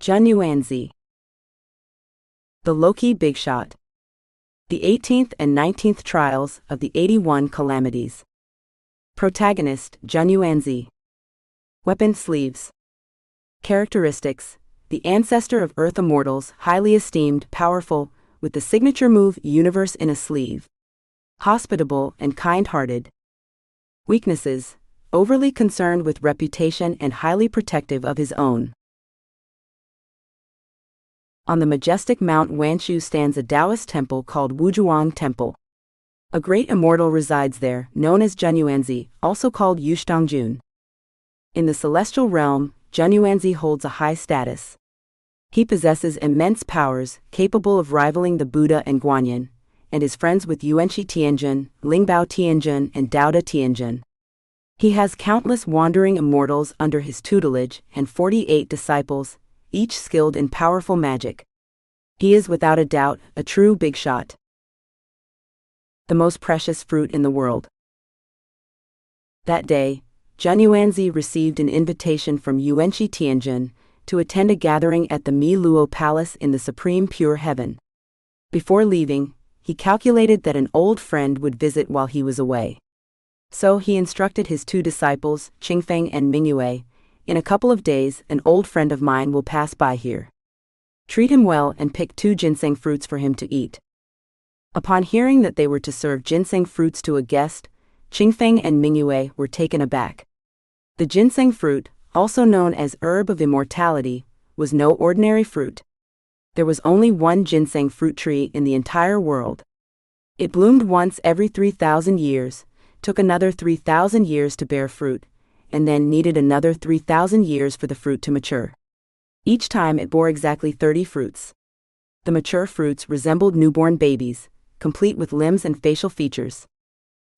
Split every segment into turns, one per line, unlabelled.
Zhenyuanzi. The low-key big shot. The 18th and 19th trials of the 81 Calamities. Protagonist, Zhenyuanzi. Weapon, sleeves. Characteristics: the ancestor of Earth immortals, highly esteemed, powerful, with the signature move Universe in a sleeve. Hospitable and kind-hearted. Weaknesses: overly concerned with reputation and highly protective of his own. On the majestic Mount Wanshu stands a Taoist temple called Wuzhuang Temple. A great immortal resides there, known as Zhenyuanzi, also called Xuanzang. In the celestial realm, Zhenyuanzi holds a high status. He possesses immense powers, capable of rivaling the Buddha and Guanyin, and is friends with Yuanshi Tianjin, Lingbao Tianjin, and Daoda Tianjin. He has countless wandering immortals under his tutelage and 48 disciples, each skilled in powerful magic. He is without a doubt a true big shot. The most precious fruit in the world. That day, Zhenyuanzi received an invitation from Yuanshi Tianjin to attend a gathering at the Mi Luo Palace in the Supreme Pure Heaven. Before leaving, he calculated that an old friend would visit while he was away. So he instructed his two disciples, Qingfeng and Mingyue, "In a couple of days, an old friend of mine will pass by here. Treat him well and pick 2 ginseng fruits for him to eat." Upon hearing that they were to serve ginseng fruits to a guest, Qingfeng and Mingyue were taken aback. The ginseng fruit, also known as herb of immortality, was no ordinary fruit. There was only one ginseng fruit tree in the entire world. It bloomed once every 3,000 years, took another 3,000 years to bear fruit, and then needed another 3,000 years for the fruit to mature. Each time it bore exactly 30 fruits. The mature fruits resembled newborn babies, complete with limbs and facial features.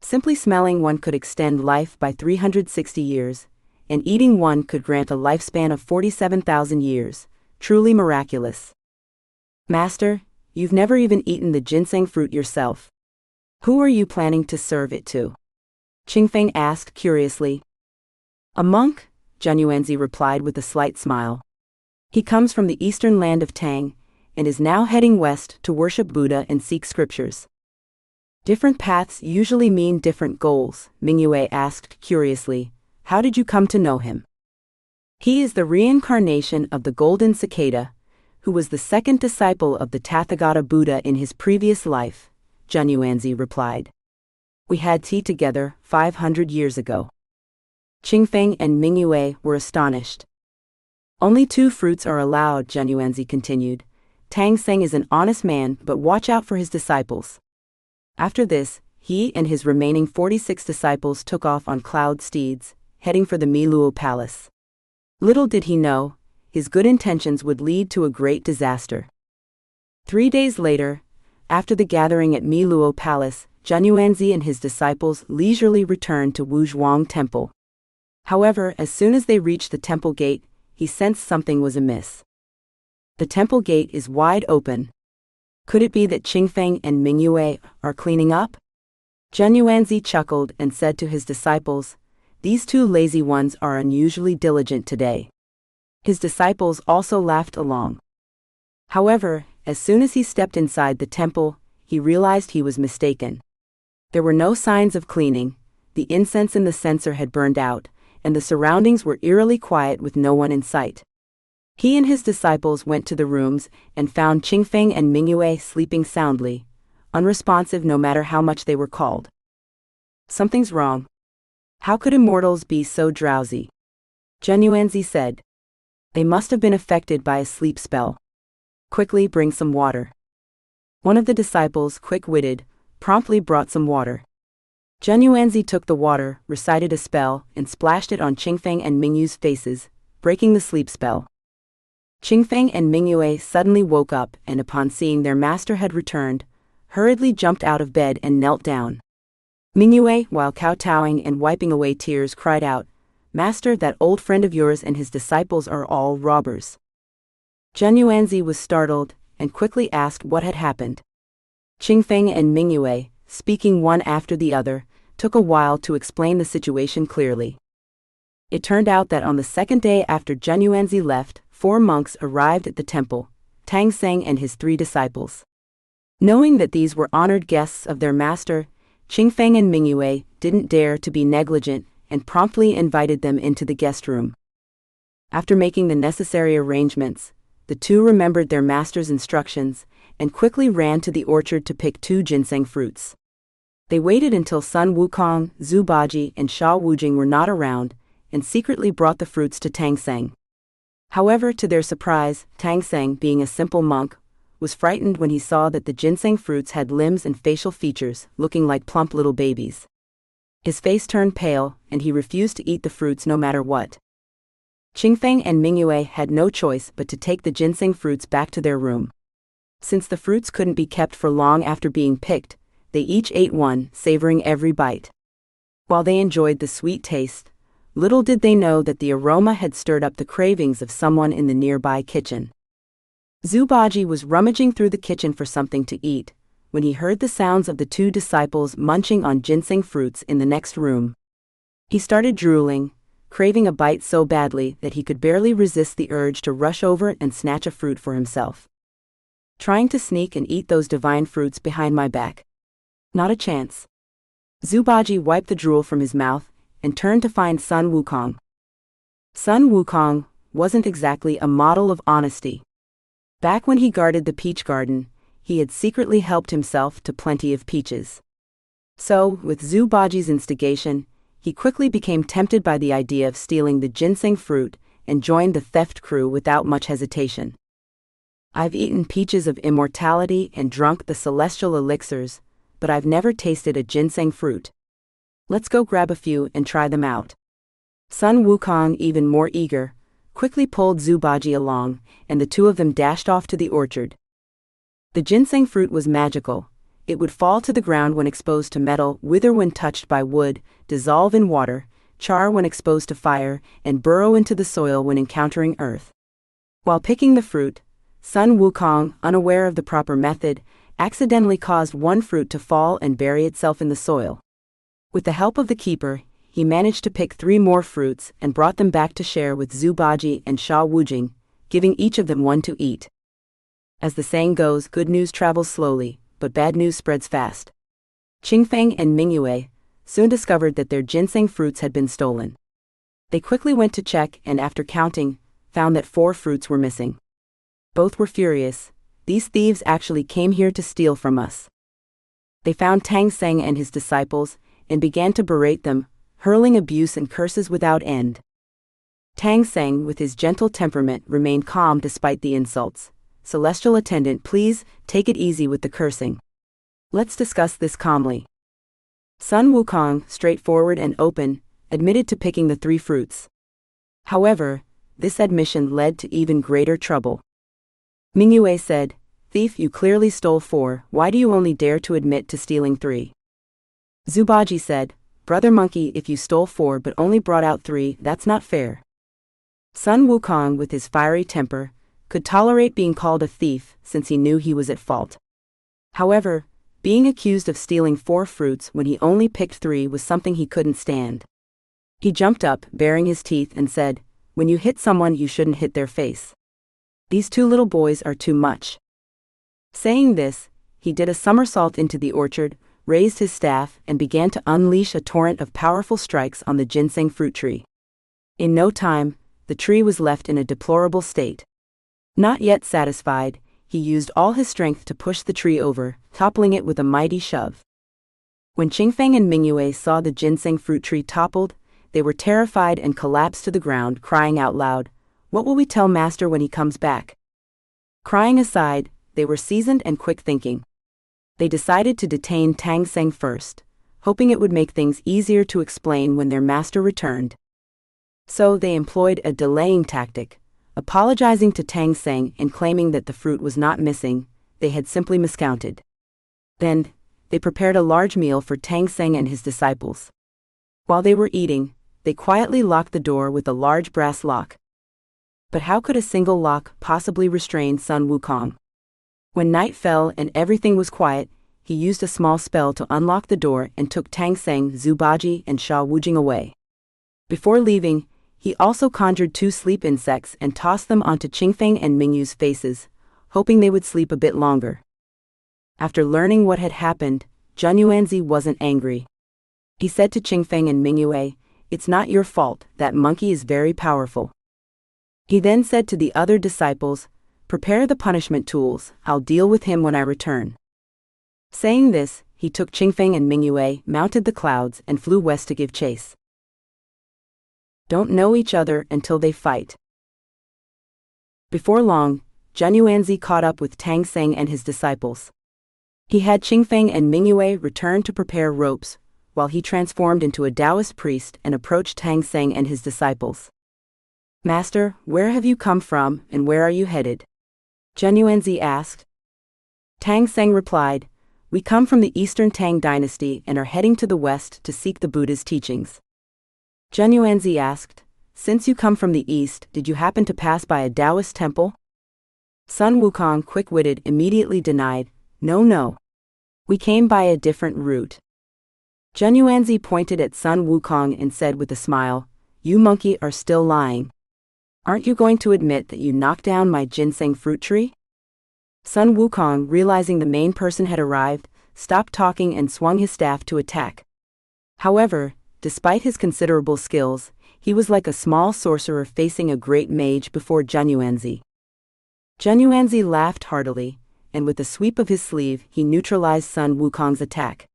Simply smelling one could extend life by 360 years, and eating one could grant a lifespan of 47,000 years, truly miraculous. "Master, you've never even eaten the ginseng fruit yourself. Who are you planning to serve it to?" Qingfeng asked curiously. "A monk," Zhenyuanzi replied with a slight smile. "He comes from the eastern land of Tang, and is now heading west to worship Buddha and seek scriptures." "Different paths usually mean different goals," Mingyue asked curiously. "How did you come to know him?" "He is the reincarnation of the golden cicada, who was the second disciple of the Tathagata Buddha in his previous life," Zhenyuanzi replied. "We had tea together 500 years ago." Qingfeng and Mingyue were astonished. "Only 2 fruits are allowed," Zhenyuanzi continued. "Tang Seng is an honest man, but watch out for his disciples." After this, he and his remaining 46 disciples took off on cloud steeds, heading for the Mi Luo Palace. Little did he know, his good intentions would lead to a great disaster. 3 days later, after the gathering at Mi Luo Palace, Zhenyuanzi and his disciples leisurely returned to Wuzhuang Temple. However, as soon as they reached the temple gate, he sensed something was amiss. "The temple gate is wide open. Could it be that Qingfeng and Mingyue are cleaning up?" Zhenyuanzi chuckled and said to his disciples, "These 2 lazy ones are unusually diligent today." His disciples also laughed along. However, as soon as he stepped inside the temple, he realized he was mistaken. There were no signs of cleaning, the incense in the censer had burned out, and the surroundings were eerily quiet with no one in sight. He and his disciples went to the rooms and found Qingfeng and Mingyue sleeping soundly, unresponsive no matter how much they were called. "Something's wrong. How could immortals be so drowsy?" Zhenyuanzi said. "They must have been affected by a sleep spell. Quickly bring some water." One of the disciples, quick-witted, promptly brought some water. Zhenyuanzi took the water, recited a spell, and splashed it on Qingfeng and Mingyue's faces, breaking the sleep spell. Qingfeng and Mingyue suddenly woke up and, upon seeing their master had returned, hurriedly jumped out of bed and knelt down. Mingyue, while kowtowing and wiping away tears, cried out, "Master, that old friend of yours and his disciples are all robbers." Zhenyuanzi was startled and quickly asked what had happened. Qingfeng and Mingyue, speaking one after the other, took a while to explain the situation clearly. It turned out that on the second day after Zhenyuanzi left, 4 monks arrived at the temple, Xuanzang and his 3 disciples. Knowing that these were honored guests of their master, Qingfeng and Mingyue didn't dare to be negligent and promptly invited them into the guest room. After making the necessary arrangements, the 2 remembered their master's instructions and quickly ran to the orchard to pick 2 ginseng fruits. They waited until Sun Wukong, Zhu Baji, and Sha Wujing were not around, and secretly brought the fruits to Xuanzang. However, to their surprise, Xuanzang, being a simple monk, was frightened when he saw that the ginseng fruits had limbs and facial features looking like plump little babies. His face turned pale, and he refused to eat the fruits no matter what. Qingfeng and Mingyue had no choice but to take the ginseng fruits back to their room. Since the fruits couldn't be kept for long after being picked, they each ate one, savoring every bite. While they enjoyed the sweet taste, little did they know that the aroma had stirred up the cravings of someone in the nearby kitchen. Zhu Baji was rummaging through the kitchen for something to eat, when he heard the sounds of the 2 disciples munching on ginseng fruits in the next room. He started drooling, craving a bite so badly that he could barely resist the urge to rush over and snatch a fruit for himself. Trying to sneak and eat those divine fruits behind my back. Not a chance. Zhu Baji wiped the drool from his mouth and turned to find Sun Wukong. Sun Wukong wasn't exactly a model of honesty. Back when he guarded the peach garden, he had secretly helped himself to plenty of peaches. So, with Zhu Baji's instigation, he quickly became tempted by the idea of stealing the ginseng fruit and joined the theft crew without much hesitation. I've eaten peaches of immortality and drunk the celestial elixirs, but I've never tasted a ginseng fruit. Let's go grab a few and try them out. Sun Wukong, even more eager, quickly pulled Zhu Baji along, and the 2 of them dashed off to the orchard. The ginseng fruit was magical. It would fall to the ground when exposed to metal, wither when touched by wood, dissolve in water, char when exposed to fire, and burrow into the soil when encountering earth. While picking the fruit, Sun Wukong, unaware of the proper method, accidentally caused one fruit to fall and bury itself in the soil. With the help of the keeper, he managed to pick 3 more fruits and brought them back to share with Zhu Baji and Sha Wujing, giving each of them one to eat. As the saying goes, good news travels slowly, but bad news spreads fast. Qingfeng and Mingyue soon discovered that their ginseng fruits had been stolen. They quickly went to check and after counting, found that 4 fruits were missing. Both were furious. These thieves actually came here to steal from us. They found Xuanzang and his disciples and began to berate them, hurling abuse and curses without end. Xuanzang, with his gentle temperament, remained calm despite the insults. Celestial attendant, please, take it easy with the cursing. Let's discuss this calmly. Sun Wukong, straightforward and open, admitted to picking the 3 fruits. However, this admission led to even greater trouble. Mingyue said, "Thief, you clearly stole 4, why do you only dare to admit to stealing 3? Zhu Baji said, "Brother monkey, if you stole 4 but only brought out 3, that's not fair." Sun Wukong, with his fiery temper, could tolerate being called a thief since he knew he was at fault. However, being accused of stealing 4 fruits when he only picked 3 was something he couldn't stand. He jumped up, baring his teeth, and said, "When you hit someone, you shouldn't hit their face. These 2 little boys are too much." Saying this, he did a somersault into the orchard, raised his staff, and began to unleash a torrent of powerful strikes on the ginseng fruit tree. In no time, the tree was left in a deplorable state. Not yet satisfied, he used all his strength to push the tree over, toppling it with a mighty shove. When Qingfeng and Mingyue saw the ginseng fruit tree toppled, they were terrified and collapsed to the ground, crying out loud, "What will we tell Master when he comes back?" Crying aside, they were seasoned and quick-thinking. They decided to detain Xuanzang first, hoping it would make things easier to explain when their master returned. So they employed a delaying tactic, apologizing to Xuanzang and claiming that the fruit was not missing, they had simply miscounted. Then, they prepared a large meal for Xuanzang and his disciples. While they were eating, they quietly locked the door with a large brass lock. But how could a single lock possibly restrain Sun Wukong? When night fell and everything was quiet, he used a small spell to unlock the door and took Xuanzang, Zhu Baji, and Sha Wujing away. Before leaving, He also conjured 2 sleep insects and tossed them onto Qingfeng and Mingyu's faces, hoping they would sleep a bit longer. After learning what had happened, Zhenyuanzi wasn't angry. He said to Qingfeng and Mingyu, "It's not your fault, that monkey is very powerful." He then said to the other disciples, "Prepare the punishment tools, I'll deal with him when I return." Saying this, he took Qingfeng and Mingyu, mounted the clouds, and flew west to give chase. Don't know each other until they fight. Before long, Zhenyuanzi caught up with Tang Seng and his disciples. He had Qingfeng and Mingyu return to prepare ropes, while he transformed into a Taoist priest and approached Tang Seng and his disciples. "Master, where have you come from, and where are you headed?" Zhenyuanzi asked. Tang Seng replied, "We come from the Eastern Tang dynasty and are heading to the west to seek the Buddha's teachings." Zhenyuanzi asked, "Since you come from the east, did you happen to pass by a Taoist temple?" Sun Wukong, quick-witted, immediately denied, No. We came by a different route." Zhenyuanzi pointed at Sun Wukong and said with a smile, "You monkey are still lying. Aren't you going to admit that you knocked down my ginseng fruit tree?" Sun Wukong, realizing the main person had arrived, stopped talking and swung his staff to attack. However, despite his considerable skills, he was like a small sorcerer facing a great mage before Zhenyuanzi. Zhenyuanzi laughed heartily, and with a sweep of his sleeve he neutralized Sun Wukong's attack.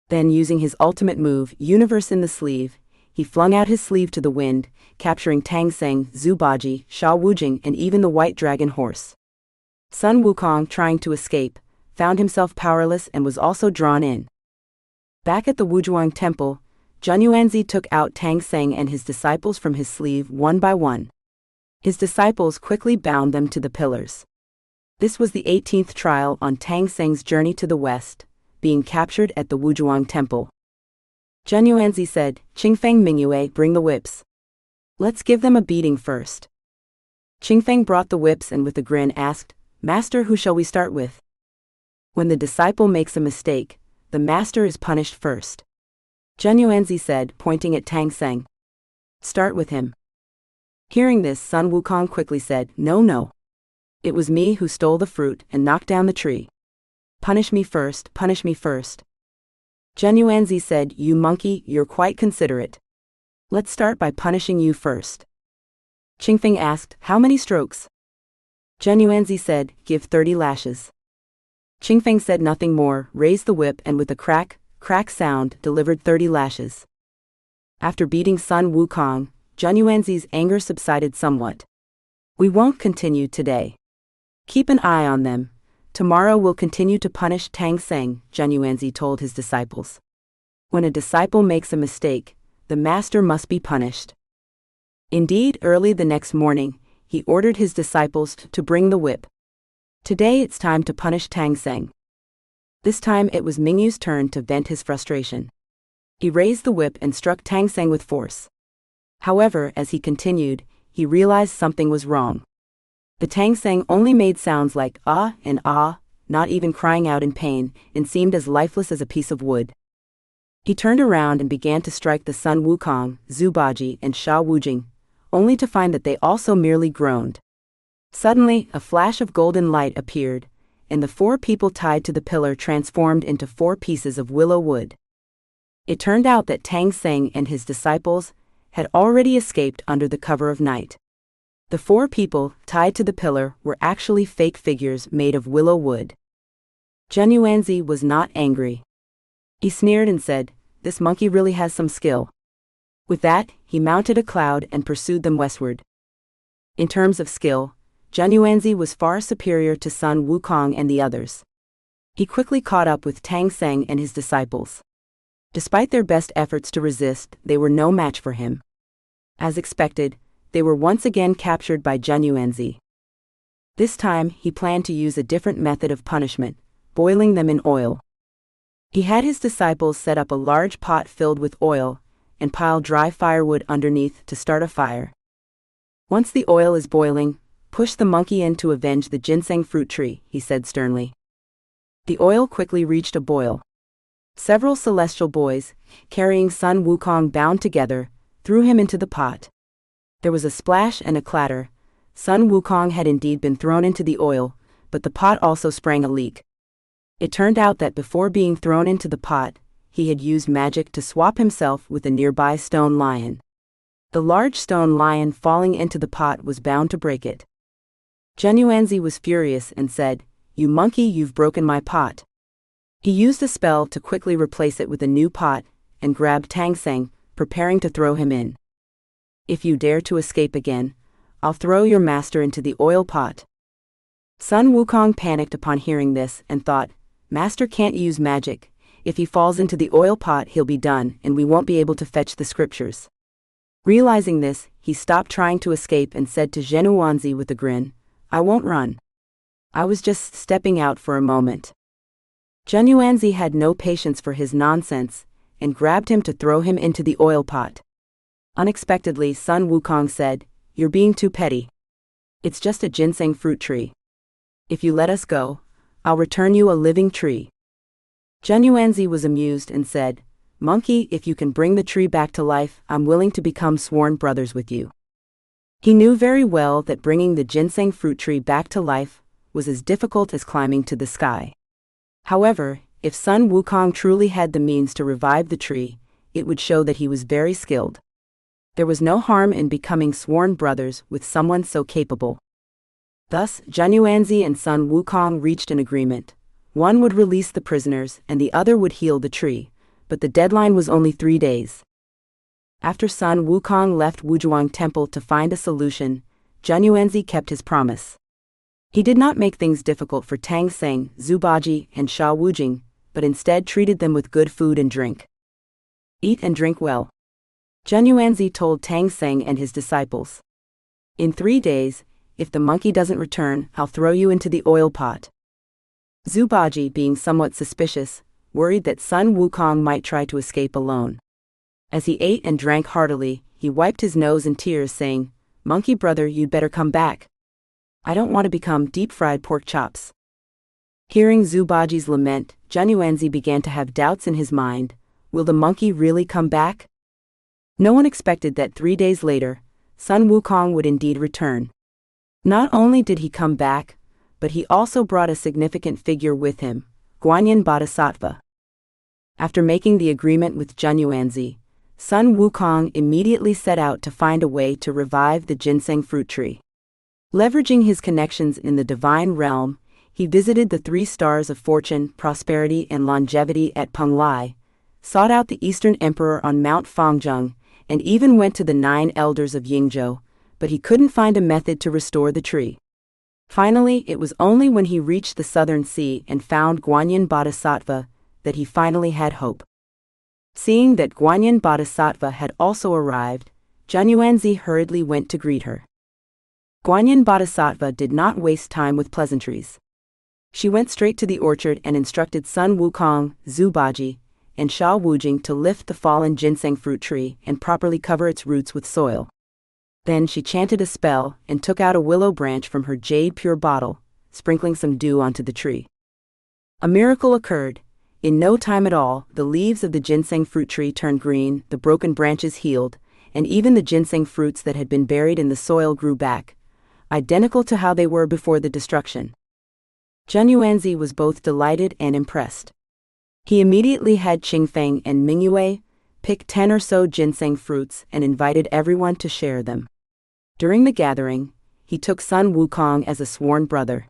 Then, using his ultimate move, Universe in the Sleeve, he flung out his sleeve to the wind, capturing Tang Seng, Zhu Baji, Sha Wujing, and even the white dragon horse. Sun Wukong, trying to escape, found himself powerless and was also drawn in. Back at the Wuzhuang temple, Zhenyuanzi took out Tang Seng and his disciples from his sleeve one by one. His disciples quickly bound them to the pillars. This was the 18th trial on Tang Seng's journey to the west, being captured at the Wuzhuang temple. Zhenyuanzi said, "Qingfeng, Mingyu, bring the whips. Let's give them a beating first." Qingfeng brought the whips and with a grin asked, "Master, who shall we start with?" When the disciple makes a mistake, the master is punished first. Zhenyuanzi said, pointing at Tang Seng. "Start with him." Hearing this, Sun Wukong quickly said, No. It was me who stole the fruit and knocked down the tree. Punish me first, punish me first." Zhenyuanzi said, "You monkey, you're quite considerate. Let's start by punishing you first." Qingfeng asked, "How many strokes?" Zhenyuanzi said, "Give 30 lashes." Qingfeng said nothing more, raised the whip and with a crack sound, delivered 30 lashes. After beating Sun Wukong, Zhenyuanzi's anger subsided somewhat. "We won't continue today. Keep an eye on them. Tomorrow we'll continue to punish Tang Seng," Zhenyuanzi told his disciples. When a disciple makes a mistake, the master must be punished. Indeed, early the next morning, he ordered his disciples to bring the whip. Today it's time to punish Tang Seng. This time it was Mingyu's turn to vent his frustration. He raised the whip and struck Tang Seng with force. However, as he continued, he realized something was wrong. The Tang Seng only made sounds like ah and ah, not even crying out in pain, and seemed as lifeless as a piece of wood. He turned around and began to strike the Sun Wukong, Zhu Baji, and Sha Wujing, only to find that they also merely groaned. Suddenly, a flash of golden light appeared, and the 4 people tied to the pillar transformed into 4 pieces of willow wood. It turned out that Tang Seng and his disciples had already escaped under the cover of night. The 4 people tied to the pillar were actually fake figures made of willow wood. Zhenyuanzi was not angry. He sneered and said, "This monkey really has some skill." With that, he mounted a cloud and pursued them westward. In terms of skill, Zhenyuanzi was far superior to Sun Wukong and the others. He quickly caught up with Tang Seng and his disciples. Despite their best efforts to resist, they were no match for him. As expected, they were once again captured by Zhenyuanzi. This time, he planned to use a different method of punishment, boiling them in oil. He had his disciples set up a large pot filled with oil, and pile dry firewood underneath to start a fire. Once the oil is boiling, push the monkey in to avenge the ginseng fruit tree, he said sternly. The oil quickly reached a boil. Several celestial boys, carrying Sun Wukong bound together, threw him into the pot. There was a splash and a clatter. Sun Wukong had indeed been thrown into the oil, but the pot also sprang a leak. It turned out that before being thrown into the pot, he had used magic to swap himself with a nearby stone lion. The large stone lion falling into the pot was bound to break it. Zhenyuanzi was furious and said, "You monkey, you've broken my pot." He used a spell to quickly replace it with a new pot, and grabbed Tang Seng, preparing to throw him in. "If you dare to escape again, I'll throw your master into the oil pot." Sun Wukong panicked upon hearing this and thought, "Master can't use magic. If he falls into the oil pot, he'll be done, and we won't be able to fetch the scriptures." Realizing this, he stopped trying to escape and said to Zhenyuanzi with a grin, "I won't run. I was just stepping out for a moment." Zhenyuanzi had no patience for his nonsense, and grabbed him to throw him into the oil pot. Unexpectedly, Sun Wukong said, "You're being too petty. It's just a ginseng fruit tree. If you let us go, I'll return you a living tree." Zhenyuanzi was amused and said, "Monkey, if you can bring the tree back to life, I'm willing to become sworn brothers with you." He knew very well that bringing the ginseng fruit tree back to life was as difficult as climbing to the sky. However, if Sun Wukong truly had the means to revive the tree, it would show that he was very skilled. There was no harm in becoming sworn brothers with someone so capable. Thus, Zhenyuanzi and Sun Wukong reached an agreement. One would release the prisoners and the other would heal the tree, but the deadline was only 3 days. After Sun Wukong left Wuzhuang Temple to find a solution, Zhenyuanzi kept his promise. He did not make things difficult for Tang Seng, Zubaji, and Sha Wujing, but instead treated them with good food and drink. "Eat and drink well," Zhenyuanzi told Tang Seng and his disciples. "In 3 days, if the monkey doesn't return, I'll throw you into the oil pot." Zubaji, being somewhat suspicious, worried that Sun Wukong might try to escape alone. As he ate and drank heartily, he wiped his nose in tears, saying, "Monkey brother, you'd better come back. I don't want to become deep-fried pork chops." Hearing Zubaji's lament, Zhenyuanzi began to have doubts in his mind. Will the monkey really come back? No one expected that 3 days later, Sun Wukong would indeed return. Not only did he come back, but he also brought a significant figure with him, Guanyin Bodhisattva. After making the agreement with Zhenyuanzi, Sun Wukong immediately set out to find a way to revive the ginseng fruit tree. Leveraging his connections in the divine realm, he visited the 3 stars of fortune, prosperity, and longevity at Penglai, sought out the Eastern Emperor on Mount Fangjung, and even went to the 9 elders of Yingzhou, but he couldn't find a method to restore the tree. Finally, it was only when he reached the southern sea and found Guanyin Bodhisattva that he finally had hope. Seeing that Guanyin Bodhisattva had also arrived, Zhenyuanzi hurriedly went to greet her. Guanyin Bodhisattva did not waste time with pleasantries. She went straight to the orchard and instructed Sun Wukong, Zubaji, and Sha Wujing to lift the fallen ginseng fruit tree and properly cover its roots with soil. Then she chanted a spell and took out a willow branch from her jade pure bottle, sprinkling some dew onto the tree. A miracle occurred. In no time at all, the leaves of the ginseng fruit tree turned green, the broken branches healed, and even the ginseng fruits that had been buried in the soil grew back, identical to how they were before the destruction. Zhenyuanzi was both delighted and impressed. He immediately had Qingfeng and Mingyue pick 10 or so ginseng fruits and invited everyone to share them. During the gathering, he took Sun Wukong as a sworn brother.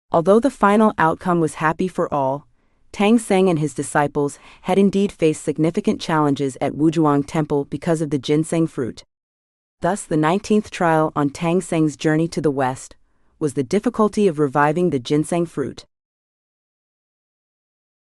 Although the final outcome was happy for all, Tang Seng and his disciples had indeed faced significant challenges at Wuzhuang Temple because of the ginseng fruit. Thus, the 19th trial on Tang Seng's journey to the west was the difficulty of reviving the ginseng fruit.